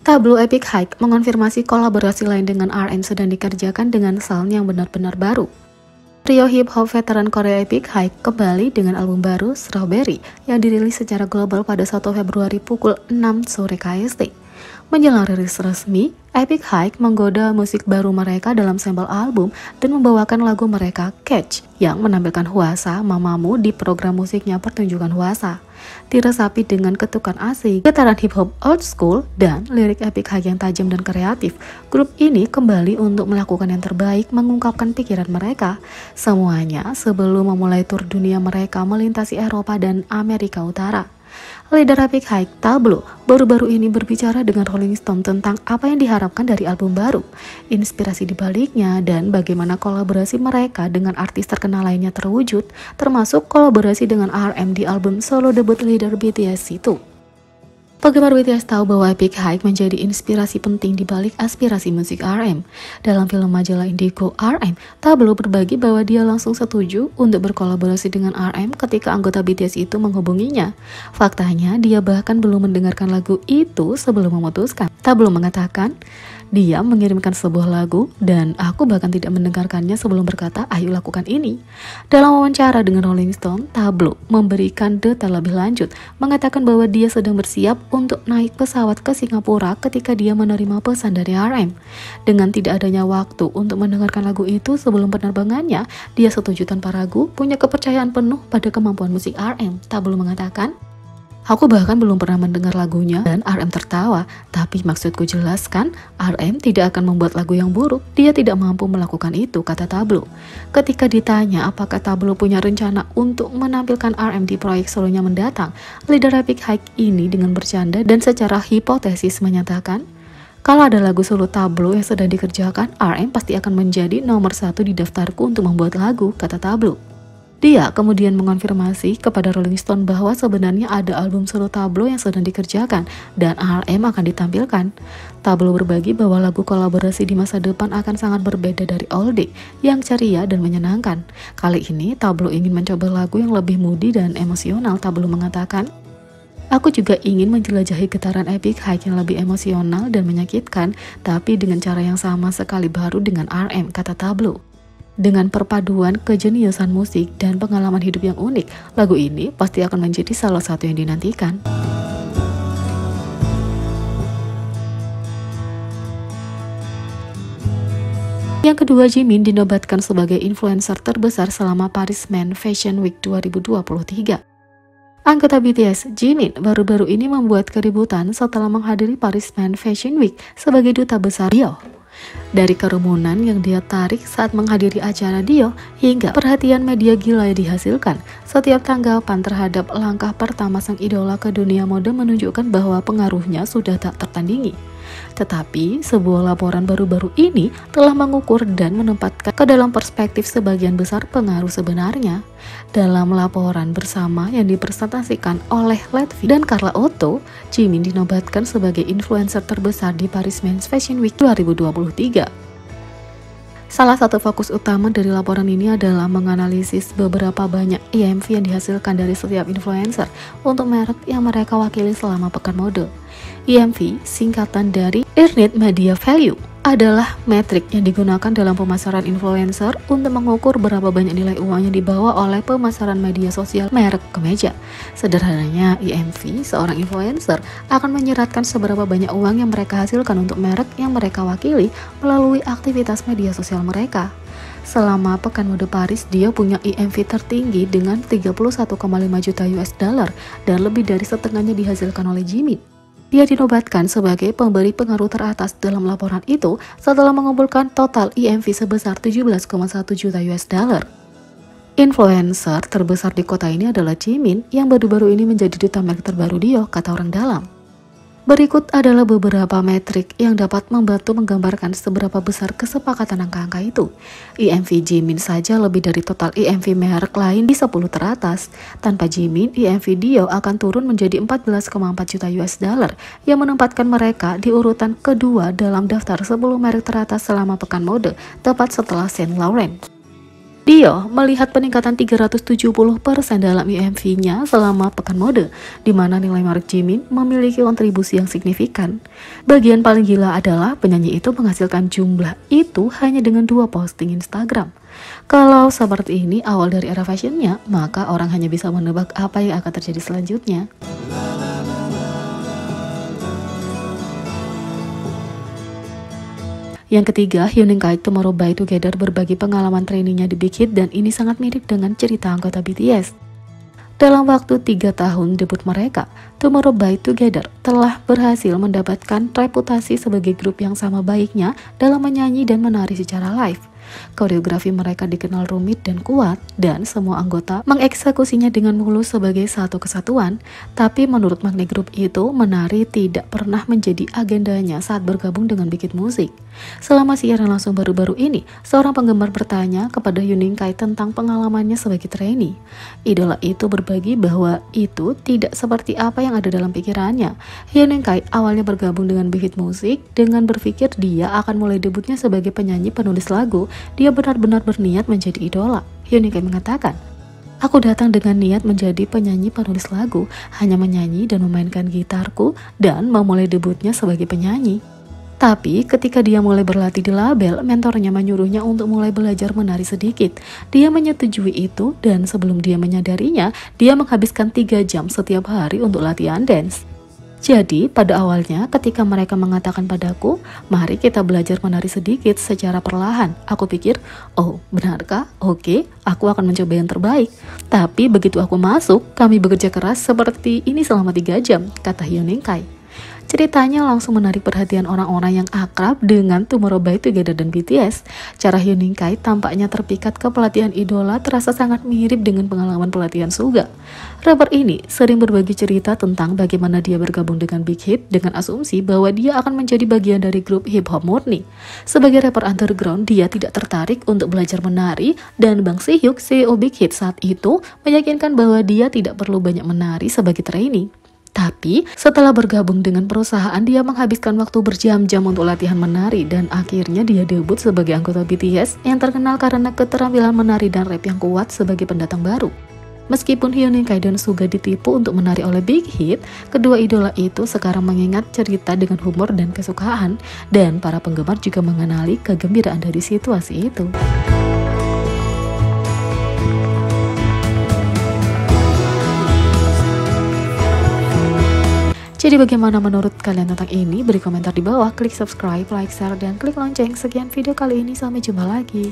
Tablo Epic High mengonfirmasi kolaborasi lain dengan RM sedang dikerjakan dengan sound yang benar-benar baru. Trio hip hop veteran Korea Epic High kembali dengan album baru Strawberry yang dirilis secara global pada 1 Februari pukul 6 sore KST. Menjelang rilis resmi, Epic High menggoda musik baru mereka dalam sampel album dan membawakan lagu mereka Catch yang menampilkan Hwasa Mamamoo di program musiknya Pertunjukan Hwasa. Diresapi dengan ketukan asik, getaran hip hop old school, dan lirik Epic High yang tajam dan kreatif, grup ini kembali untuk melakukan yang terbaik mengungkapkan pikiran mereka. Semuanya sebelum memulai tur dunia mereka melintasi Eropa dan Amerika Utara. Leader Epic High, Tablo, baru-baru ini berbicara dengan Rolling Stone tentang apa yang diharapkan dari album baru, inspirasi dibaliknya, dan bagaimana kolaborasi mereka dengan artis terkenal lainnya terwujud, termasuk kolaborasi dengan RM di album solo debut leader BTS itu. Penggemar BTS tahu bahwa Epic High menjadi inspirasi penting di balik aspirasi musik RM. Dalam film majalah Indigo RM, Tablo berbagi bahwa dia langsung setuju untuk berkolaborasi dengan RM ketika anggota BTS itu menghubunginya. Faktanya, dia bahkan belum mendengarkan lagu itu sebelum memutuskan. Tablo mengatakan, dia mengirimkan sebuah lagu dan aku bahkan tidak mendengarkannya sebelum berkata, ayo lakukan ini. Dalam wawancara dengan Rolling Stone, Tablo memberikan detail lebih lanjut, mengatakan bahwa dia sedang bersiap untuk naik pesawat ke Singapura ketika dia menerima pesan dari RM. Dengan tidak adanya waktu untuk mendengarkan lagu itu sebelum penerbangannya, dia setuju tanpa ragu, punya kepercayaan penuh pada kemampuan musik RM. Tablo mengatakan, aku bahkan belum pernah mendengar lagunya dan RM tertawa, tapi maksudku jelaskan, RM tidak akan membuat lagu yang buruk, dia tidak mampu melakukan itu, kata Tablo. Ketika ditanya apakah Tablo punya rencana untuk menampilkan RM di proyek solonya mendatang, leader Epic High ini dengan bercanda dan secara hipotesis menyatakan, kalau ada lagu solo Tablo yang sedang dikerjakan, RM pasti akan menjadi nomor 1 di daftarku untuk membuat lagu, kata Tablo. Dia kemudian mengonfirmasi kepada Rolling Stone bahwa sebenarnya ada album solo Tablo yang sedang dikerjakan dan RM akan ditampilkan. Tablo berbagi bahwa lagu kolaborasi di masa depan akan sangat berbeda dari All Day yang ceria dan menyenangkan. Kali ini Tablo ingin mencoba lagu yang lebih moody dan emosional. Tablo mengatakan, aku juga ingin menjelajahi getaran Epic High yang lebih emosional dan menyakitkan, tapi dengan cara yang sama sekali baru dengan RM, kata Tablo. Dengan perpaduan kejeniusan musik dan pengalaman hidup yang unik, lagu ini pasti akan menjadi salah satu yang dinantikan. Yang kedua, Jimin dinobatkan sebagai influencer terbesar selama Paris Man Fashion Week 2023. Anggota BTS, Jimin, baru-baru ini membuat keributan setelah menghadiri Paris Man Fashion Week sebagai duta besar Dior. Dari kerumunan yang dia tarik saat menghadiri acara Dior hingga perhatian media gila yang dihasilkan, setiap tanggapan terhadap langkah pertama sang idola ke dunia mode menunjukkan bahwa pengaruhnya sudah tak tertandingi. Tetapi, sebuah laporan baru-baru ini telah mengukur dan menempatkan ke dalam perspektif sebagian besar pengaruh sebenarnya. Dalam laporan bersama yang dipresentasikan oleh Latvi dan Carla Otto, Jimin dinobatkan sebagai influencer terbesar di Paris Men's Fashion Week 2023. Salah satu fokus utama dari laporan ini adalah menganalisis beberapa banyak EMV yang dihasilkan dari setiap influencer untuk merek yang mereka wakili selama pekan mode. EMV, singkatan dari Earned Media Value, adalah metrik yang digunakan dalam pemasaran influencer untuk mengukur berapa banyak nilai uang yang dibawa oleh pemasaran media sosial merek kemeja. Sederhananya, EMV, seorang influencer, akan menyeratkan seberapa banyak uang yang mereka hasilkan untuk merek yang mereka wakili melalui aktivitas media sosial mereka. Selama pekan mode Paris, dia punya EMV tertinggi dengan 31,5 juta US dollar dan lebih dari setengahnya dihasilkan oleh Jimin. Dia dinobatkan sebagai pemberi pengaruh teratas dalam laporan itu setelah mengumpulkan total EMV sebesar 17,1 juta US dollar. Influencer terbesar di kota ini adalah Jimin yang baru-baru ini menjadi duta merek terbaru Dior, kata orang dalam. Berikut adalah beberapa metrik yang dapat membantu menggambarkan seberapa besar kesepakatan angka-angka itu. EMV Jimin saja lebih dari total EMV merek lain di 10 teratas. Tanpa Jimin, EMV Dior akan turun menjadi 14,4 juta US dollar yang menempatkan mereka di urutan kedua dalam daftar 10 merek teratas selama pekan mode, tepat setelah Saint Laurent. Dio melihat peningkatan 370% dalam IMV-nya selama pekan mode, di mana nilai Mark Jimin memiliki kontribusi yang signifikan. Bagian paling gila adalah penyanyi itu menghasilkan jumlah itu hanya dengan 2 posting Instagram. Kalau seperti ini awal dari era fashionnya, maka orang hanya bisa menebak apa yang akan terjadi selanjutnya. Yang ketiga, Hyuning Kai Tomorrow by Together berbagi pengalaman trainingnya di Big Hit, dan ini sangat mirip dengan cerita anggota BTS. Dalam waktu 3 tahun debut mereka, Tomorrow by Together telah berhasil mendapatkan reputasi sebagai grup yang sama baiknya dalam menyanyi dan menari secara live. Koreografi mereka dikenal rumit dan kuat, dan semua anggota mengeksekusinya dengan mulus sebagai satu kesatuan. Tapi menurut Magni Group itu, menari tidak pernah menjadi agendanya saat bergabung dengan Big Hit Music. Selama siaran langsung baru-baru ini, seorang penggemar bertanya kepada Hyuning Kai tentang pengalamannya sebagai trainee. Idola itu berbagi bahwa itu tidak seperti apa yang ada dalam pikirannya. Hyuning Kai awalnya bergabung dengan Big Hit Music dengan berpikir dia akan mulai debutnya sebagai penyanyi penulis lagu. Dia benar-benar berniat menjadi idola. Hyuning Kai mengatakan, "Aku datang dengan niat menjadi penyanyi penulis lagu, hanya menyanyi dan memainkan gitarku dan memulai debutnya sebagai penyanyi." Tapi ketika dia mulai berlatih di label, mentornya menyuruhnya untuk mulai belajar menari sedikit. Dia menyetujui itu, dan sebelum dia menyadarinya, dia menghabiskan 3 jam setiap hari untuk latihan dance. Jadi pada awalnya ketika mereka mengatakan padaku, "Mari kita belajar menari sedikit secara perlahan," aku pikir, "Oh, benarkah? Oke, aku akan mencoba yang terbaik." Tapi begitu aku masuk, kami bekerja keras seperti ini selama 3 jam, kata Hyuning Kai. Ceritanya langsung menarik perhatian orang-orang yang akrab dengan Tomorrow by Together dan BTS. Cara Hyuning Kai tampaknya terpikat ke pelatihan idola terasa sangat mirip dengan pengalaman pelatihan Suga. Rapper ini sering berbagi cerita tentang bagaimana dia bergabung dengan Big Hit dengan asumsi bahwa dia akan menjadi bagian dari grup hip hop murni. Sebagai rapper underground, dia tidak tertarik untuk belajar menari, dan Bang Si-hyuk, CEO Big Hit saat itu, meyakinkan bahwa dia tidak perlu banyak menari sebagai trainee. Tapi setelah bergabung dengan perusahaan, dia menghabiskan waktu berjam-jam untuk latihan menari, dan akhirnya dia debut sebagai anggota BTS yang terkenal karena keterampilan menari dan rap yang kuat sebagai pendatang baru. Meskipun Hyuning Kai dan Suga ditipu untuk menari oleh Big Hit, kedua idola itu sekarang mengingat cerita dengan humor dan kesukaan, dan para penggemar juga mengenali kegembiraan dari situasi itu. Jadi bagaimana menurut kalian tentang ini? Beri komentar di bawah, klik subscribe, like, share, dan klik lonceng. Sekian video kali ini, sampai jumpa lagi.